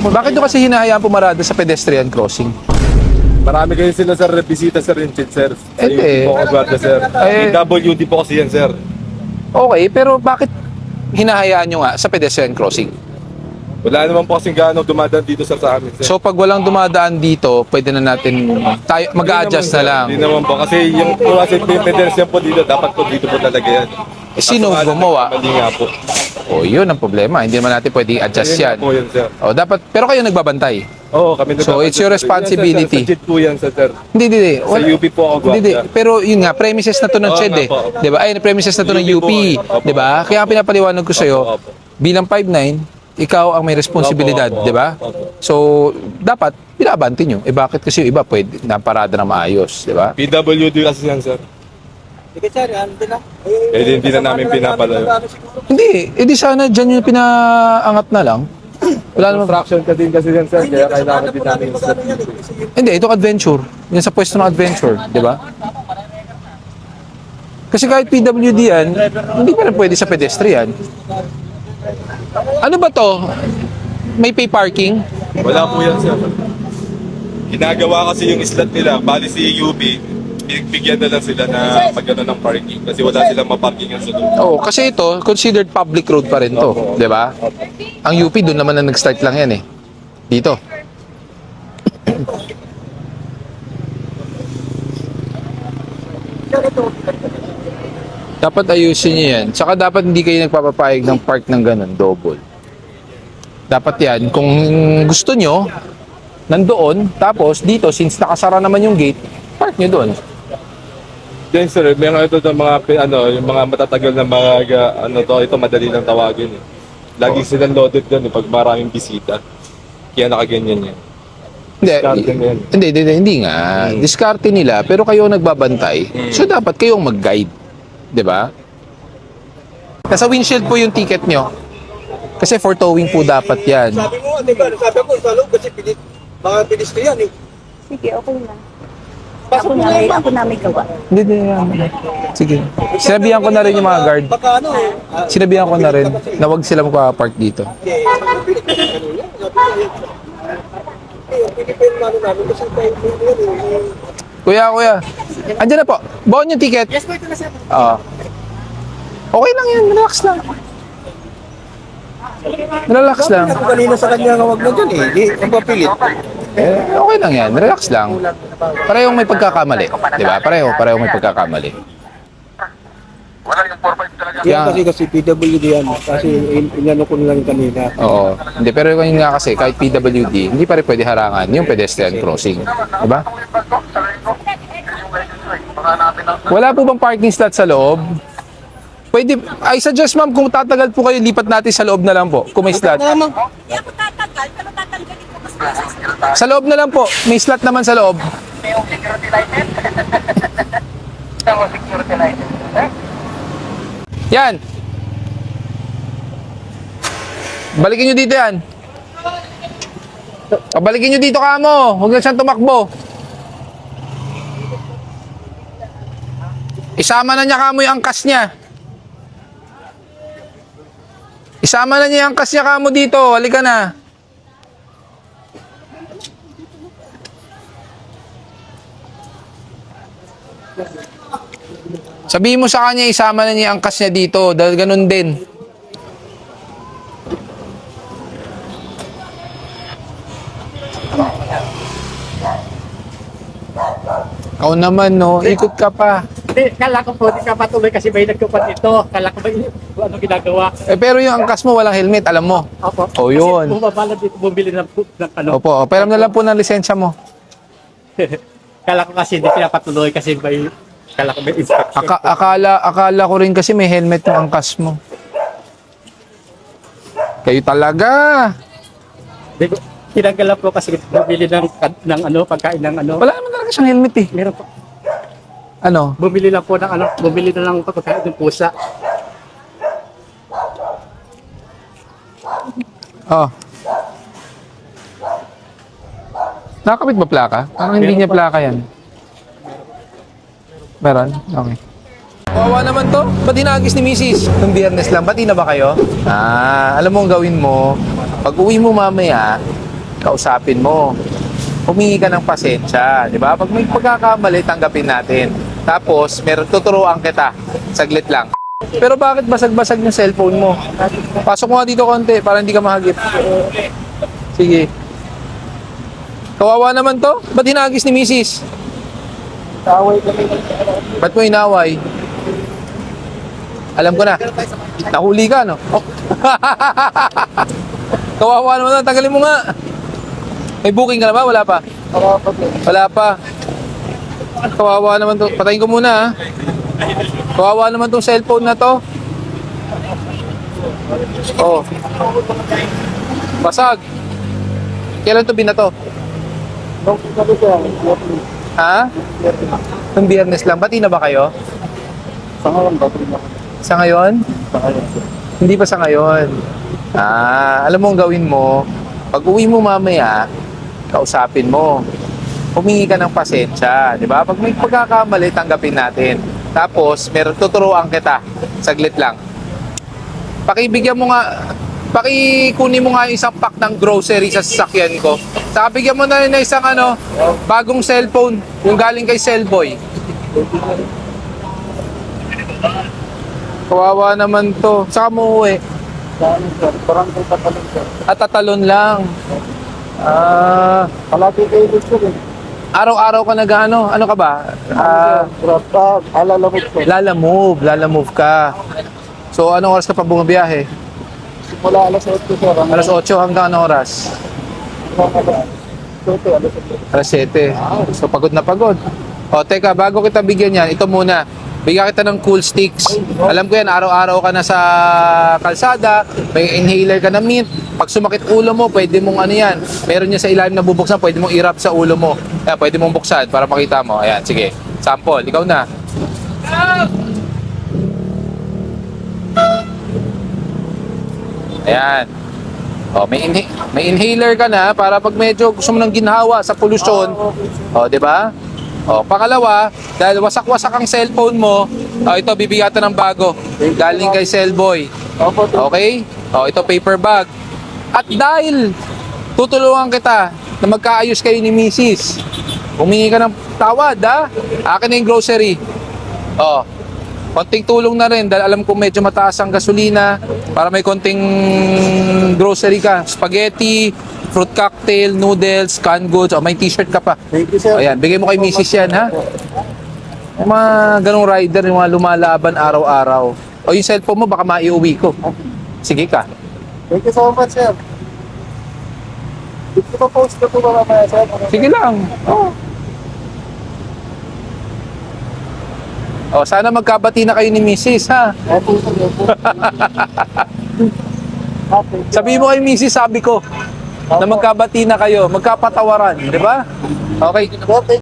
Bakit nyo kasi hinahayaan pumarada sa pedestrian crossing? Marami kayo sila, sir, bisita, sir, yung chin, sir. Sa UP po, Aguarda, sir. PWD po kasi yan, sir. Okay, pero bakit hinahayaan nyo nga sa pedestrian crossing? Wala naman po kasing gaano dumadaan dito, sir, sa amin, sir. So pag walang dumadaan dito, pwede na natin tayo mag-a-adjust na lang. Hindi naman po. Kasi yung po kasi pedestrian po dito, dapat po dito po talaga yan. Eh, sino gumawa? Mali nga po. O yun ang problema. Hindi naman natin pwede adjust Ayun nga yan. po yan, sir. O dapat, pero kayo nagbabantay. Oo, kami So, it's your responsibility. Sa JIT po yan, sir. Hindi. Sa UP po ako Hindi. Aguarda. Pero yun nga, premises na to ng Oo CHED nga eh. po. Diba? Ay, premises na to ng UP UP. po. Diba? Kaya ang pinapaliwanag ko sa'yo, Opo. bilang 5'9", ikaw ang may responsibilidad, Opo. di ba? Opo. So, dapat binabanti nyo. Eh bakit kasi yung iba pwede na parada na maayos, di ba? PWD kasi yan, sir. Sige sir, hindi na. Eh, hindi na namin pinapalayo. Hindi, edi sana dyan yung pinaangat na lang. Wala naman. Construction ka din kasi yan, sir. Kaya kailangan din namin step. Hindi, ito adventure. Yan sa pwesto ng adventure, di ba? Kasi kahit PWD yan, hindi pa rin pwede sa pedestrian. Ano ba to? May pay parking? Wala po yan, sir. Ginagawa kasi yung slot nila, bali si UP, bigyan na lang sila na magano ng parking kasi wala silang maparkingan sa loob. Oo, kasi ito, considered public road pa rin to, di ba? Ang UP, doon naman na nag-start lang yan eh. Dito. Dapat ayusin niyo yan. Tsaka dapat hindi kayo nagpapapayag ng park ng ganun, double. Dapat yan, kung gusto nyo, nandoon, tapos dito, since nakasara naman yung gate, park nyo doon. Then sir, may mga ito mga yung mga matatagal na mga ito madali lang tawagin eh. Lagi silang loaded doon pag maraming bisita. Kaya nakaganyan yan. Diskarte na yan. Hindi nga. Diskarte nila, pero kayo ang nagbabantay. So dapat kayong mag-guide. 'Di ba? Nasa windshield po yung ticket nyo. Kasi for towing po dapat yan. Sabi mo, di ba? Sabi ko, sa loob kasi mga pedestrian eh. Sige, okay lang. Pasok mo na Ako na may gawa. Hindi. Sige. Sinabihan ko na rin yung mga guard. Baka ano eh. Sinabihan ko na rin na wag sila magpa-park dito. Kuya. Andiyan na po. Baon yung ticket. Yes, po, ito na sir. Oo. Okay lang yan. Relax lang. Relax lang. Ako kanina sa kanya nga wag na dyan eh. Di, ang papilit. Okay lang yan. Relax lang. Parehong may pagkakamali. Di ba? Parehong may pagkakamali. Yan kasi PWD yan. Kasi inano ko na lang kanina. Oo. Hindi, pero yun nga kasi, kahit PWD, hindi pa rin pwede harangan yung pedestrian crossing. Diba? Wala po bang parking slot sa loob? Pwede, I suggest ma'am, kung tatagal po kayo, lipat natin sa loob na lang po, kung may slot. Hindi ako tatagal, pero tatanggalin ko kasi. Sa loob na lang po, may slot naman sa loob. May security license? Tama, security license. Yan. Balikin nyo dito yan. Pabalikin nyo dito kamo. Huwag na siyang tumakbo. Isama na niya kamo yung angkas niya. Isama na niya yung angkas niya kamo dito. Halika na. Sabihin mo sa kanya, isama na niya ang angkas niya dito. Dahil ganun din. Ikaw naman, no? Ikot ka pa. Hindi, kala ko po, di ka patuloy kasi may nagkupat ito. Kala ko ba ano ginagawa? Eh, pero yung angkas mo, walang helmet, alam mo. Opo. Oh, yun. Kasi bumabala dito, bumili ng ano. Opo, pero na lang po ng lisensya mo. Kala ko kasi hindi pinapatuloy kasi may, kala ko may inspection. Akala ko rin kasi may helmet yung angkas mo. Kayo talaga. Di ko, tinanggalan po kasi bumili ng ano, pagkain ng ano. Wala naman talaga siyang helmet eh. Meron po. Ano? Bumili lang po ng ano, bumili na lang pagkain ng pusa. Oh. Nakakabit ba plaka? Parang hindi niya plaka yan. Meron? Okay. Kawawa naman to. Ba't hinagis ni Mrs.? Itong biyernes lang. Bati na ba kayo? Alam mo ang gawin mo. Pag uwi mo mamaya, kausapin mo. Humingi ka ng pasensya, di ba? Pag may pagkakamali, tanggapin natin. Tapos, tuturuan kita. Saglit lang. Pero bakit basag-basag yung cellphone mo? Pasok mo nga dito konti para hindi ka mahagip. Sige. Kawawa naman to. Ba't hinagis ni Mrs.? Away kami. Ba't mo inaway? Alam ko na. Nahuli ka, no? Oh. Kawawa naman. Tagalin mo nga. May booking ka na ba? Wala pa? Wala pa. Kawawa naman to. Patayin ko muna, ha? Kawawa naman tong cellphone na to. Oh. Basag. Kailan to binato? Ha? Nung Biyernes lang. Bati na ba kayo? Sa ngayon? Hindi pa sa ngayon. Alam mo ang gawin mo? Pag uwi mo mamaya, kausapin mo. Humingi ka ng pasensya, di ba? Pag may pagkakamali, tanggapin natin. Tapos, tuturuan kita. Saglit lang. Pakibigyan mo nga, pakikunin mo nga yung isang pack ng grocery sa sasakyan ko. Saka bigyan mo na rin na isang bagong cellphone, yung galing kay Cellboy. Kawawa naman to. Saka mo uwi. At tatalon lang. Palagi kayo gusto rin. Araw-araw ka nag-ano? Ano ka ba? Lalamove ka. So, anong oras ka pa bumabiyahe? Simula alas 8 sir. Alas 8 hanggang anong oras? Alas 7. So, pagod na pagod. O, teka, bago kita bigyan yan, ito muna. Bigyan kita ng cool sticks. Alam ko yan, araw-araw ka na sa kalsada, may inhaler ka na mint. Pag sumakit ulo mo, pwede mong yan. Meron niya sa ilalim na bubuksan, pwede mong i-wrap sa ulo mo. Ayan, pwede mong buksan para makita mo. Ayan, sige. Sample, ikaw na. Ayan. O, may inhaler ka na para pag medyo gusto mo ng ginhawa sa polusyon. O, di ba? O, pangalawa, dahil wasak-wasak ang cellphone mo, ito, bibigatan ng bago. Galing kay Cellboy. Okay? O, ito, paper bag. At dahil tutulungan kita na magkaayos kayo ni Mrs., humingi ka ng tawad, ha? Akin na yung grocery. O, konting tulong na rin dahil alam ko medyo mataas ang gasolina para may konting grocery ka. Spaghetti, fruit cocktail, noodles, canned goods. O, may t-shirt ka pa. Thank you sir. Ayan, bigay mo kay Mrs. yan, ha? Yung mga ganong rider, yung mga lumalaban araw-araw. O, yung cellphone mo, baka maiuwi ko. Sige ka. Thank you so much sir. Dito pa post ko ba mamaya sir? Sige lang. Oh. Oh, sana magkabati na kayo ni Mrs. ha. Opo sir. Sabi mo kay Mrs. sabi ko na magkabati na kayo, magkapatawaran, di ba? Okay.